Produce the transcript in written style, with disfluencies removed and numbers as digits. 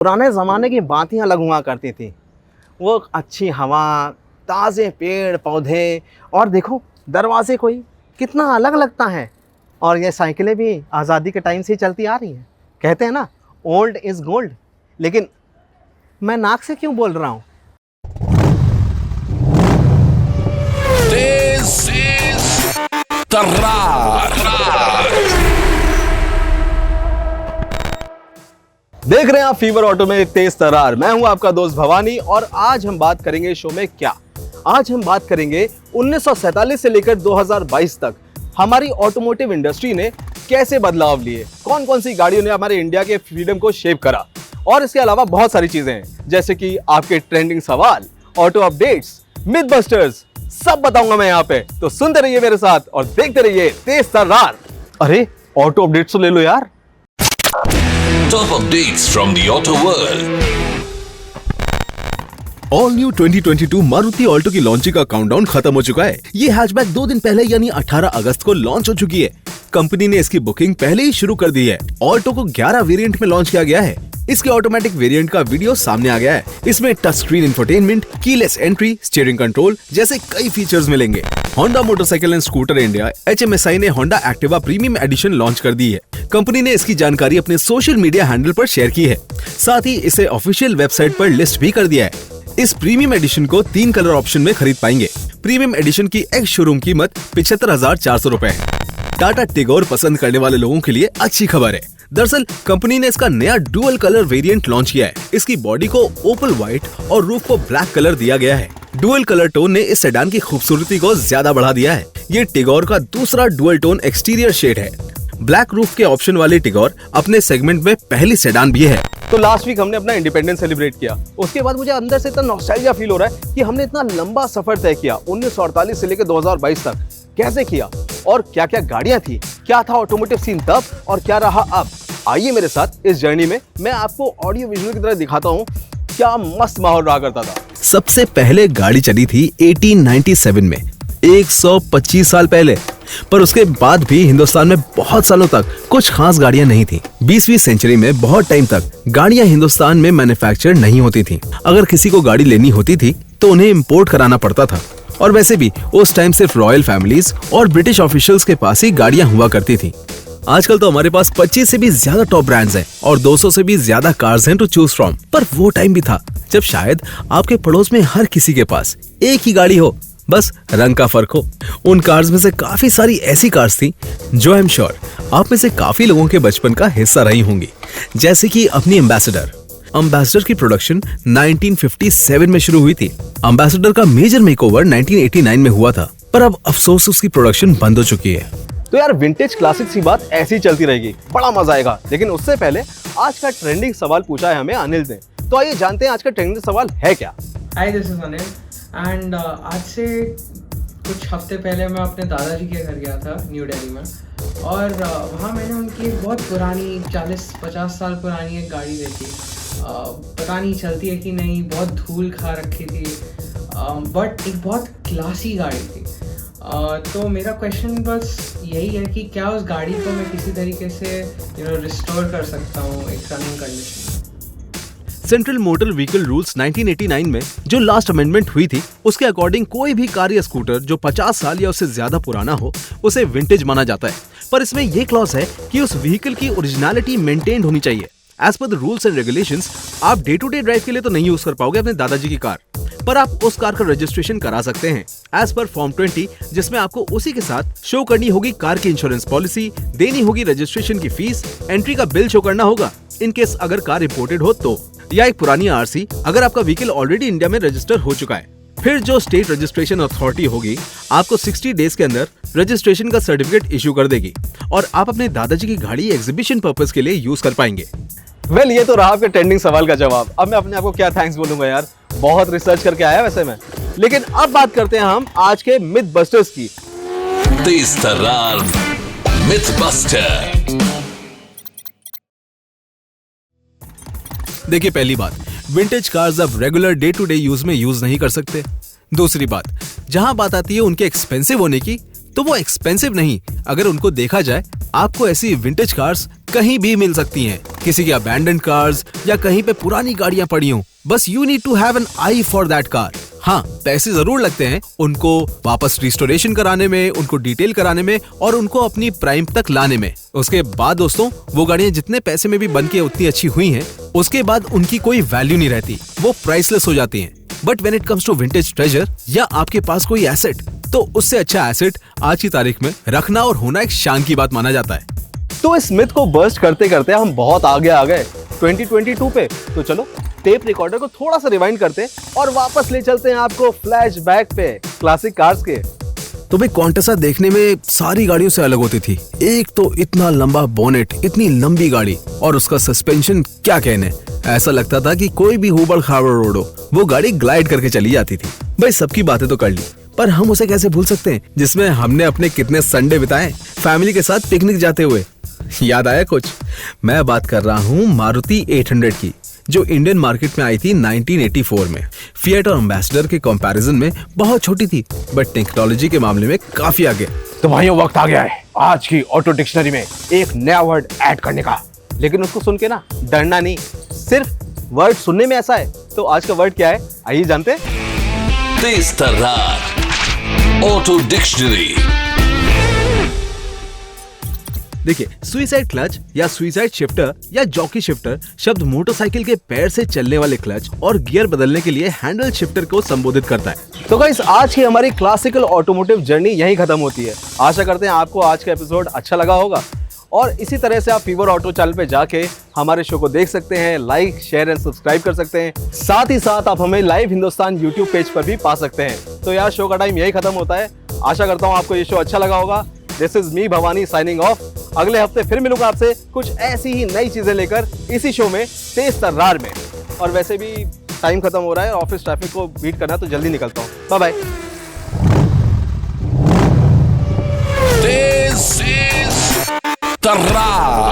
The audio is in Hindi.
पुराने ज़माने की बात ही अलग हुआ करती थी। वो अच्छी हवा, ताज़े पेड़ पौधे और देखो दरवाजे कोई कितना अलग लगता है। और ये साइकिलें भी आज़ादी के टाइम से ही चलती आ रही हैं। कहते हैं ना, ओल्ड इज़ गोल्ड। लेकिन मैं नाक से क्यों बोल रहा हूँ? देख रहे हैं आप फीवर ऑटो में एक तेज तर्रार। मैं हूं आपका दोस्त भवानी और आज हम बात करेंगे शो में क्या। आज हम बात करेंगे 1947 से लेकर 2022 तक हमारी ऑटोमोटिव इंडस्ट्री ने कैसे बदलाव लिए, कौन कौन सी गाड़ियों ने हमारे इंडिया के फ्रीडम को शेप करा। और इसके अलावा बहुत सारी चीजें हैं, जैसे कि आपके ट्रेंडिंग सवाल, ऑटो अपडेट्स, मिथ बस्टर्स, सब बताऊंगा मैं यहाँ पे। तो सुनते रहिए मेरे साथ और देखते रहिए तेज तर्रार। अरे ऑटो अपडेट्स तो ले लो यार। Top updates from the auto world. All new 2022 Maruti Alto की लॉन्चिंग का काउंटडाउन खत्म हो चुका है। ये हैचबैक 2 दिन पहले यानी 18 अगस्त को लॉन्च हो चुकी है। कंपनी ने इसकी बुकिंग पहले ही शुरू कर दी है। ऑल्टो को 11 वेरिएंट में लॉन्च किया गया है। इसके ऑटोमेटिक वेरिएंट का वीडियो सामने आ गया है। इसमें touch screen infotainment, keyless entry, steering control जैसे कई फीचर्स मिलेंगे। Honda motorcycle and scooter India HMSI ने Honda Activa premium edition launch कर दी है। कंपनी ने इसकी जानकारी अपने सोशल मीडिया हैंडल पर शेयर की है। साथ ही इसे ऑफिशियल वेबसाइट पर लिस्ट भी कर दिया है। इस प्रीमियम एडिशन को 3 कलर ऑप्शन में खरीद पाएंगे। प्रीमियम एडिशन की एक्स शोरूम कीमत 75,400 रुपए है। टाटा टिगोर पसंद करने वाले लोगों के लिए अच्छी खबर है। दरअसल कंपनी ने इसका नया डुअल कलर वेरिएंट लॉन्च किया है। इसकी बॉडी को ओपल व्हाइट और रूफ को ब्लैक कलर दिया गया है। डुअल कलर टोन ने इस सेडान की खूबसूरती को ज्यादा बढ़ा दिया है। ये टिगोर का दूसरा डुअल टोन एक्सटीरियर शेड है। ब्लैक रूफ के ऑप्शन वाली टिगोर अपने सेगमेंट में पहली सेडान भी है। तो लास्ट वीक हमने अपना इंडिपेंडेंस सेलिब्रेट किया। उसके बाद मुझे अंदर से इतना नॉस्टैल्जिया फील हो रहा है कि हमने इतना लंबा सफर तय किया 1948 से लेकर 2022 तक। कैसे किया और क्या क्या गाड़ियां थी, क्या था ऑटोमोटिव सीन तब और क्या रहा अब। आइए मेरे साथ इस जर्नी में मैं आपको ऑडियो विजुअल की तरह दिखाता हूँ क्या मस्त माहौल रहा करता था। सबसे पहले गाड़ी चली थी 1897 में, 125 साल पहले। पर उसके बाद भी हिंदुस्तान में बहुत सालों तक कुछ खास गाड़ियां नहीं थी। 20वीं सेंचुरी में बहुत टाइम तक गाड़ियां हिंदुस्तान में मैन्युफैक्चर नहीं होती थी। अगर किसी को गाड़ी लेनी होती थी तो उन्हें इंपोर्ट कराना पड़ता था। और वैसे भी उस टाइम सिर्फ रॉयल फैमिलीज और ब्रिटिश ऑफिशियल्स के पास ही गाड़ियां हुआ करती थी। आजकल तो हमारे पास 25 से भी ज्यादा टॉप ब्रांड्स हैं और 200 से भी ज्यादा कार्स हैं टू चूज फ्रॉम। पर वो टाइम भी था जब शायद आपके पड़ोस में हर किसी के पास एक ही गाड़ी हो, बस रंग का फर्क हो। उन कार्स में से काफी सारी ऐसी कार्स थी जो आई एम श्योर आप में से काफी लोगों के बचपन का हिस्सा रही होंगी, जैसे कि अपनी एम्बेसडर की प्रोडक्शन 1957 में शुरू हुई थी। एम्बेसडर का मेजर मेकओवर 1989 में हुआ था, पर अब अफसोस उसकी प्रोडक्शन बंद हो चुकी है। तो यार विंटेज क्लासिक्स की बात ऐसी ही चलती रहेगी, बड़ा मजा आएगा। लेकिन उससे पहले आज का ट्रेंडिंग सवाल पूछा है हमें अनिल ने। तो आइए जानते हैं आज का ट्रेंडिंग सवाल है क्या। हाय, दिस इज अनिल एंड आज से कुछ हफ्ते पहले मैं अपने दादाजी के घर गया था न्यू दिल्ली में। और वहाँ मैंने उनकी एक बहुत पुरानी 40-50 साल पुरानी एक गाड़ी देखी। पता नहीं चलती है कि नहीं, बहुत धूल खा रखी थी, बट एक बहुत क्लासी गाड़ी थी। तो मेरा क्वेश्चन बस यही है कि क्या उस गाड़ी को मैं किसी तरीके से रिस्टोर कर सकता हूँ एक रनिंग कंडीशन में। सेंट्रल मोटर व्हीकल रूल्स 1989 में जो लास्ट अमेंडमेंट हुई थी, उसके अकॉर्डिंग कोई भी कार या स्कूटर जो 50 साल या उससे ज्यादा पुराना हो उसे विंटेज माना जाता है। पर इसमें यह क्लॉज है कि उस व्हीकल की ओरिजिनलिटी मेंटेन्ड होनी चाहिए। एज पर द रूल्स एंड रेगुलेशंस आप डे टू डे ड्राइव के लिए तो नहीं यूज कर पाओगे अपने दादाजी की कार, पर आप उस कार का रजिस्ट्रेशन करा सकते हैं एज पर फॉर्म 20, जिसमें आपको उसी के साथ शो करनी होगी कार की इंश्योरेंस पॉलिसी, देनी होगी रजिस्ट्रेशन की फीस, एंट्री का बिल शो करना होगा इन केस अगर कार इंपोर्टेड हो तो, या एक पुरानी आरसी अगर आपका व्हीकल ऑलरेडी इंडिया में रजिस्टर हो चुका है। फिर जो स्टेट रजिस्ट्रेशन अथॉरिटी होगी आपको 60 डेज के अंदर रजिस्ट्रेशन का सर्टिफिकेट इशू कर देगी और आप अपने दादाजी की गाड़ी एग्जीबिशन पर्पस के लिए यूज कर पाएंगे। वेल, ये तो रहा आपके ट्रेंडिंग सवाल का जवाब। अब मैं अपने आप को क्या थैंक्स बोलूंगा यार, बहुत रिसर्च करके आया वैसे मैं। लेकिन अब बात करते हैं हम आज के मिथ बस्टर्स की। तेज तर्रार मिथ बस्टर। देखिए, पहली बात, विंटेज कार्स अब regular day to day use में यूज नहीं कर सकते। दूसरी बात, जहां बात आती है उनके एक्सपेंसिव होने की, तो वो एक्सपेंसिव नहीं। अगर उनको देखा जाए, आपको ऐसी विंटेज कार्स कहीं भी मिल सकती हैं, किसी की अबैंडन्ड कार्स या कहीं पे पुरानी गाड़ियां पड़ी हों। बस you need to have an eye for that car. हाँ, पैसे जरूर लगते हैं उनको वापस रिस्टोरेशन कराने में, उनको डिटेल कराने में और उनको अपनी प्राइम तक लाने में। उसके बाद दोस्तों, वो गाड़ियां जितने पैसे में भी बन के उतनी अच्छी हुई हैं, उसके बाद उनकी कोई वैल्यू नहीं रहती, वो प्राइसलेस हो जाती हैं। But when it comes to vintage treasure या आपके पास कोई एसेट, तो उससे अच्छा एसेट आज की तारीख में रखना और होना एक शान की बात माना जाता है। तो इस मिथ को बर्स्ट करते करते हम बहुत आगे आ गए 2022 पे। तो चलो टेप रिकॉर्डर को थोड़ा सा रिवाइंड करते और वापस ले चलते हैं आपको फ्लैशबैक पे क्लासिक कार्स के। तो भाई क्वांटसा देखने में सारी गाड़ियों से अलग होती थी। एक तो इतना लंबा बोनेट, इतनी लंबी गाड़ी और उसका सस्पेंशन क्या कहने। ऐसा लगता था कि कोई भी हुबड़ खाबड़ रोड हो, वो गाड़ी ग्लाइड करके चली जाती थी। भाई सबकी बातें तो कर ली, पर हम उसे कैसे भूल सकते हैं जिसमें हमने अपने कितने संडे बिताए फैमिली के साथ पिकनिक जाते हुए। याद आया कुछ? मैं बात कर रहा हूँ मारुति 800 की, जो इंडियन मार्केट में आई थी 1984 में। फिएट और एम्बेसडर के कंपैरिजन में बहुत छोटी थी, बट टेक्नोलॉजी के मामले में काफी आगे। तो भाइयों, वक्त आ गया है आज की ऑटो डिक्शनरी में एक नया वर्ड ऐड करने का। लेकिन उसको सुन के ना डरना नहीं, सिर्फ वर्ड सुनने में ऐसा है। तो आज का वर्ड क्या है, आइए जानते हैं। तेज तर्रार ऑटो डिक्शनरी। देखिए, सुइसाइड क्लच या सुइसाइड शिफ्टर या जॉकी शिफ्टर शब्द मोटरसाइकिल के पैर से चलने वाले क्लच और गियर बदलने के लिए हैंडल शिफ्टर को संबोधित करता है। तो गाइस, आज की हमारी क्लासिकल ऑटोमोटिव जर्नी यहीं खत्म होती है। आशा करते हैं आपको आज का एपिसोड अच्छा लगा होगा और इसी तरह से आप फीवर ऑटो चैनल पे जाके हमारे शो को देख सकते हैं, लाइक, शेयर एंड सब्सक्राइब कर सकते हैं। साथ ही साथ आप हमें लाइव हिंदुस्तान यूट्यूब पेज पर भी पा सकते हैं। तो यार, शो का टाइम यही खत्म होता है। आशा करता हूँ आपको ये शो अच्छा लगा होगा। This is me Bhavani signing off. अगले हफ्ते फिर मिलूंगा आपसे कुछ ऐसी ही नई चीजें लेकर इसी शो में तेज तर्रार में। और वैसे भी टाइम खत्म हो रहा है, ऑफिस ट्रैफिक को बीट करना, तो जल्दी निकलता हूँ। Bye bye. तेज तर्रार।